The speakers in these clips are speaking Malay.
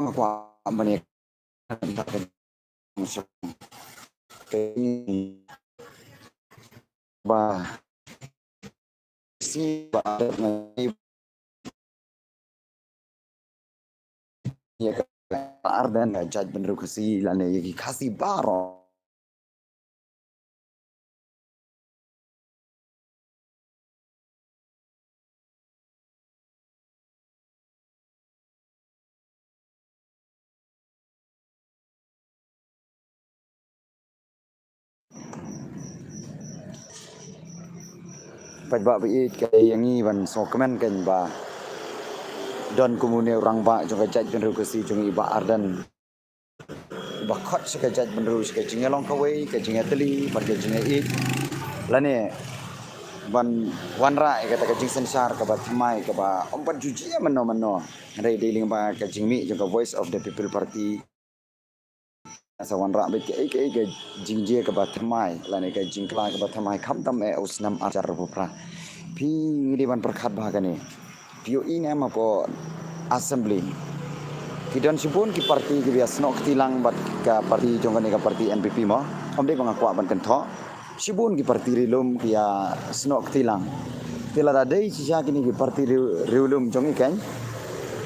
aku menikah ba si ba ya ardan jaj benru kasi lane yagi kasi baro ba bi kay yangi ban so kemen kan ba don komune orang ba jong jaj benru kasi jong iba ardan ba khot se jaj benru se jingelong kawai ke jingateli par ke jingai lane ban wanra kata ka jing sensar ka ba thmai ka ba ompat juji mano rei dealing ba ka jingmi jong ka voice of the people party asa wanra bet ke jingje ka ba thmai lane ka jingkla ka ba thmai kham tam e usnam ajar rupra pi ngidi ban perkhat ba ka ni pio ina ma po assembly kidon sibun ki parti ki bias nok tilang bat ka parti jong ka parti NPP mo om de bang akwa ban kan tho sibun ki parti rilum ki ya snok tilang tila da dei sisa kini ki parti rilum jong ikan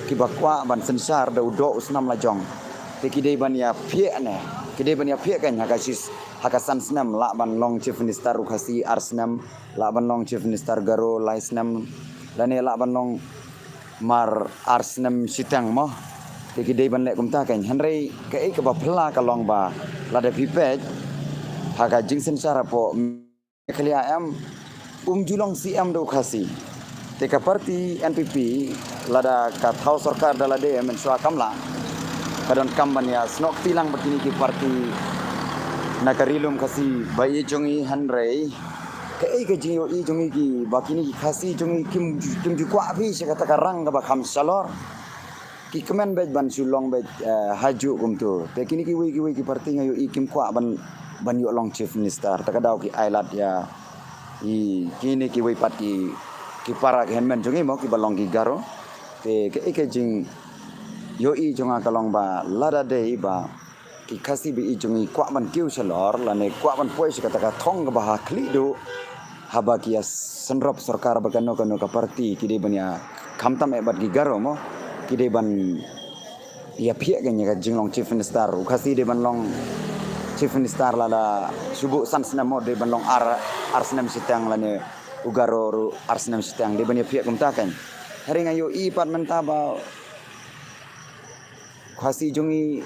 ki bakwa ban sensar da udo usnam la jong te ki dei ban ya phie ne ki dei ban ya phie kan hakasis hakasan snam la ban long chief minister ukasi arsnam la ban long chief minister garo laisnam lane la ban long mar arsnam sitang mo te ki dei ban le kumta kan hanrei ka e ka ba phla ka long ba la da pipet haka jing sensar po khalia am julong CM do khasi te ka parti NPP lada ka thau sarkar dala de men swa kamla kadon kamban ya snok tilang begini ki parti nakarilum khasi bai jongi hanrei ka ei ka jingo i jongi ki bakini ki khasi jongi kim ju kwa bi se kata karang ka ba kham salor ki kemen bet ban sulong bet haju kum tu te kini ki wi ki parti ngayo i kim kwa ban yo long chief minister takadau ki ailat ya i kini ki wi pat ki para henmen jongi mo ki balong ki garo te ke jing yo i jonga kalong ba lada dei ba ki khasi bi i jongi kwa ban kiu salor lane kwa ban poi se kata ka thong ba ha klidu haba ki senrop sarkar ba kano ka parti ki de banya khamtam e bat ki garo mo ki de ban ya phia ka nya ka jinglong chief minister khasi de ban long chief minister lada subu sansna mo de ban long arsnam sitang lane ugaro arsnam sitang de ban ya phia kumta kan hari ngayo i pat menta ba khasi jongi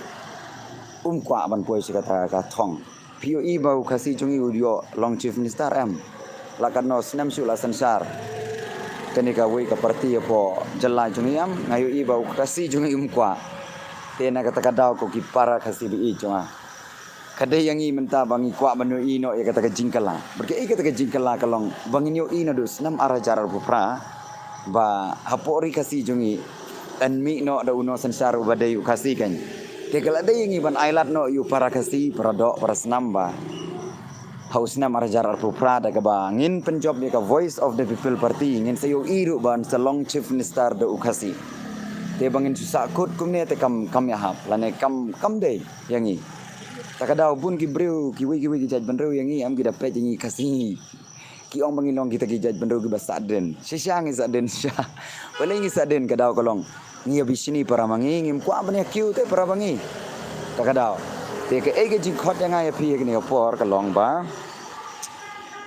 kwa ban poi se kata ka thong pio i bau khasi jongi udio long chief minister am lakano snam su la sensar kani ka wei ka parti po jalla jongi am ngayo i bau khasi jongi kwa tena kata kadau ko ki para khasi bi i jonga kadai yang i menta bangi kwa banu i no ya kata ka jingkala berke i kata ka jingkala kalong bangi yo i no do snam ara jarar pupra ba hapori khasi jongi dan mi no da uno sensar badai ukasi kan te kala dai ngi ban ailat no yu para kasi para do para snamba hausna marajar arpupra da ka bangin penjob ni ka voice of the people party ngin sayo iru ban salong chief minister da ukasi te bangin susakut kumne te kam ya hap lane kam dei yangi takadau bun ki breu ki wi ki jaj banreu yangi am ki dapat yangi kasi ki ong bangilong kita ki jaj banreu ki basaden sisyang isaden sya paling isaden kadau kolong ngi bisini para mangi ngim kwa bania kiu te para mangi takadau te ke ege jing khot yang ai phi ni por ka long ba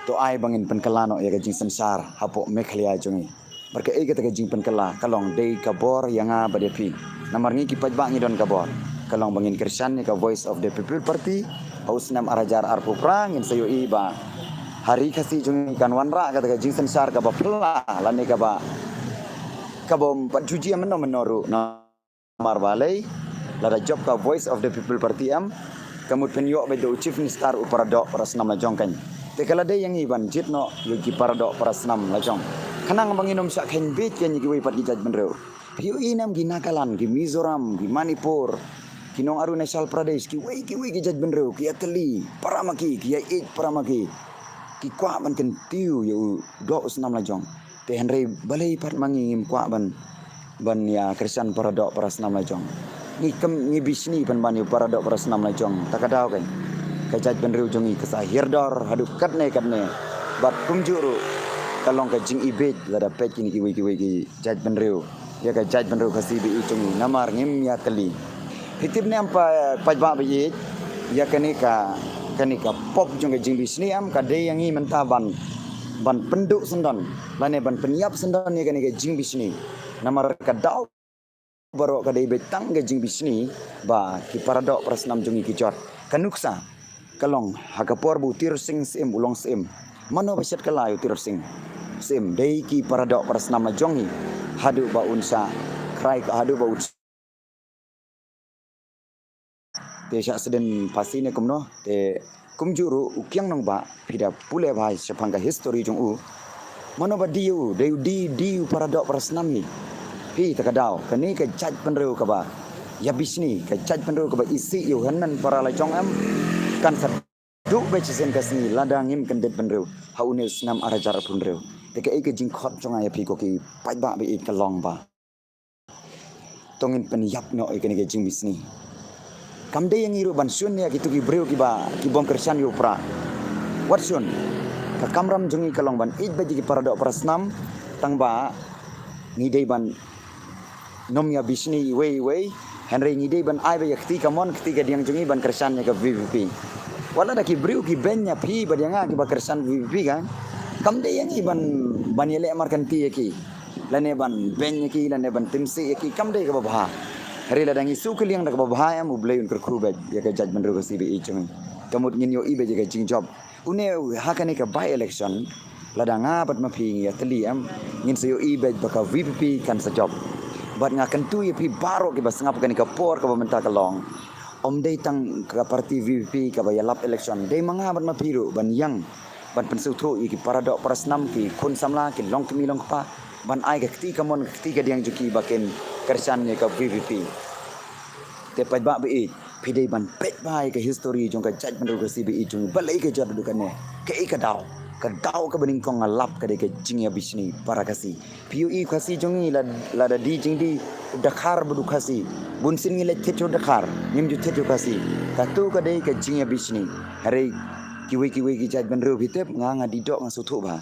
to ai bangin pen kalano ya jing sensar hapo mekhlia jungi berke ege te jing pen kala kalong dei kabor yang a bade phi namar ngi ki pajba ngi don kabor kalong bangin krisan ni ka voice of the people party hausnam arajar arpupra ngin sayo i ba hari khasi jungi kan wanra ka jing sensar ka ba pla lane ka ba kabom panjuji menoru namar balai lada job ka voice of the people party am kamut penyo bedo chief minister upara do para senam la jongkan te kala de yang iban jitno yogi para do para senam la jong kanang banginom sa ken bit ken gi pat gi jaj benreu piu inam gi nagalan gi mizoram gi manipur kinong arunachal pradesh ki wi gi jaj benreu ki atli paramaki ki ait paramaki ki kwa ban ken tiu yo do senam la jong te henry balai pat mangim kwa ban ya kristian para do para senam la jong ngi bisni pan bani para dok para senam lai jong takadau kan kajat benriu jongi kasa hirdor hadu katne bat kumjuru kalong ka jing ibet lada pet kini kiwi ki jaj benriu ya ka jaj benriu kasi bi jongi namar ngim ya kali hitip ne ampa pajba bi ya kanika pop jong ka jing bisni am ka de yangi menta ban penduk sendan lane ban penyiap sendan ya kanika jing bisni namar ka dau baru kadai betang ke jing bisni ba ki paradok prasnam jungi ki jot kanuksa kalong hagapor bu tir sing sim ulong sim mano beset kalayu tir sing sim dei ki paradok prasnam jongi hadu ba unsa krai ka hadu ba unsa te sya seden pasine kumno te kumjuru ukyang nong ba pida pule ba sepangka history jong u mano ba diu di paradok prasnam ni pi takadau kani ka jaj penreu ka ba ya bisni ka jaj penreu ka ba isi yu hanan para la jong am kan sa du be chisen ka sni ladang im kan det penreu haune snam arajar penreu te ka e ka jing khot jong ya pi ko ki pai ba be ka long ba tongin pen yap no e kani ka jing bisni kam de yang iru ban sun ya gitu ki breu ki ba ki bom kersan yu pra wat sun ka kamram jongi ka long ban it ba ji ki paradok prasnam tang ba ni dei ban nom ya bisni wei Henry ngide ban ai ba yakti kamon ketika diang jungi ban kersannya ke VVP wala da ki briu ki benya pi ba dianga ki ba kersan VVP kan kam de yang iban ban yele markan ti ki lane ban benya ki lane ban timsi ki kam de ka ba hari la dangi su kliang da ka ba ya mu bleun ker kru ba ya ka jaj ban ro ka CBE chung kamut ngin yo ibe ka jing job une hakane ka by election ladanga bat ma phi ya tli am ngin se yo ibe ba ka VVP kan sa job bat ngakan tu ya pi baro ke bas ngap kan ka por ka bamenta ka long om dei tang ka parti VVP ka ba yalap election dei manga bat ma piru ban yang ban pensu tho ki paradok prasnam ki kun samla ki long kemi long pa ban ai ka kti ka mon kti ka diang juki baken kersan ne ka VVP te pa ba bi pi dei ban pet bai ka history jong ka jaj ban ro ka CBE jong balai ka jot du kan ne ke ka dau ka bening kong ngalap ka de ke jing ya bisni para kasi PUE kasi jongi la da di jing di Dakar bedu kasi bun sin ngi le techo Dakar nim ju techo kasi ka tu ka de ke jing ya bisni hari kiwi ki jaj ban ro bitep nga di dok nga sutu ba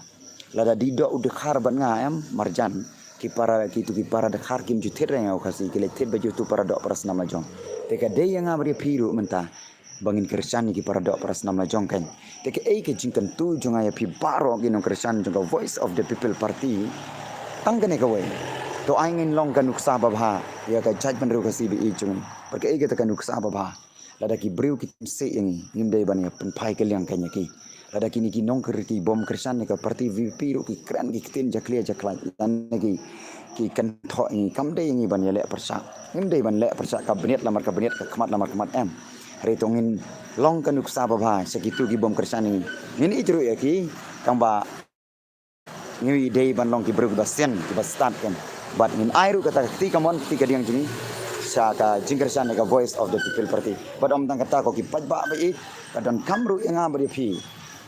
la da di dok Dakar ban nga am marjan ki para Dakar kim ju tet nga kasi ki le tet baju tu para dok pras nama jong te ka de nga bari piru menta bangin kersan ki para dok pras nama jong kan teke ke jingkan tu jonga ya pi baro ginong kersan jonga voice of the people party tanggane ka we to aingin long kan uksa babha ya ka jaj ban ru ka CBE jong perke ke takan uksa babha lada ki briu ki se yang ngimdai ban ya pen pai ke liang kanya ki lada kini ki nong kerti bom kersan ka parti VP ru ki kran ki tin jaklia jakla dan ki kan tho ni kam dei ngi ban ya le persa ngimdai ban le persa kabinet lamar kabinet ka khamat lamar khamat em retongin long kanuk sababa segitu ki bom kersan ini ijru ya ki kamba ngi dei ban long ki bru ba sen ki ba start kan but min airu kata ti kamon ti ka diang jini sa ka jingkersan ka voice of the people party but om tang kata ko ki pajba ba i kadan kamru nga ba fi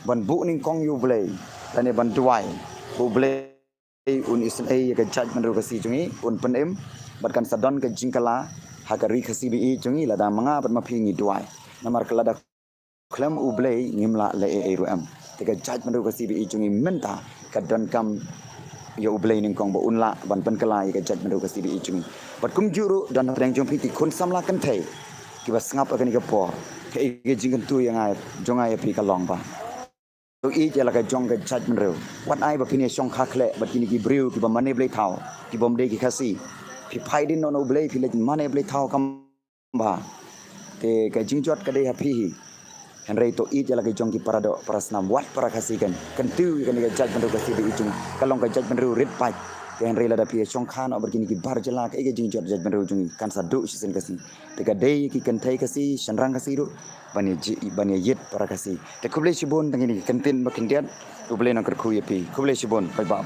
ban bu ning kong yu blai tane ban duai bu blai un isen ai ka jaj man ru ka si jungi un penem bat kan sadon ka jingkala hakari ka CBE jungi lada manga bat ma phi ngi duai namar kelada klem ublei ngimla le rum teka jaj man ru ka CBE jungi menta ka don kam ya ublei ning kong ba unla ban pen kelai ka jaj man ru ka CBE jungi bat kum juru dan reng jong phi kun samla kan thai ki bas ngap akan ka por ke jingkan tu yang ai jong ai pi ka long ba tu i je la ka jong ka jaj man ru wat ai ba phi ne song kha khle bat kini ki briu ki ba mane blei thau ki bom dei ki khasi pi phai din no blei pi le mane blei thau kam ba te ka jingjot ka dei ha phi Henry to i je la ka jong ki parado prasnam wat para khasikan kan tu kan ka jaj man ru ka CBE jong kalong ka jaj man ru rit pai ke Henry la da pi song khan obar kini ki bar jela ka jingjot jaj man ru jong kan sa du sisen kasi te ka dei ki kan thai kasi sanrang kasi ru bani yet para kasi te kuble sibon tangini kantin makin diat kuble na kerku yapi kuble sibon pai ba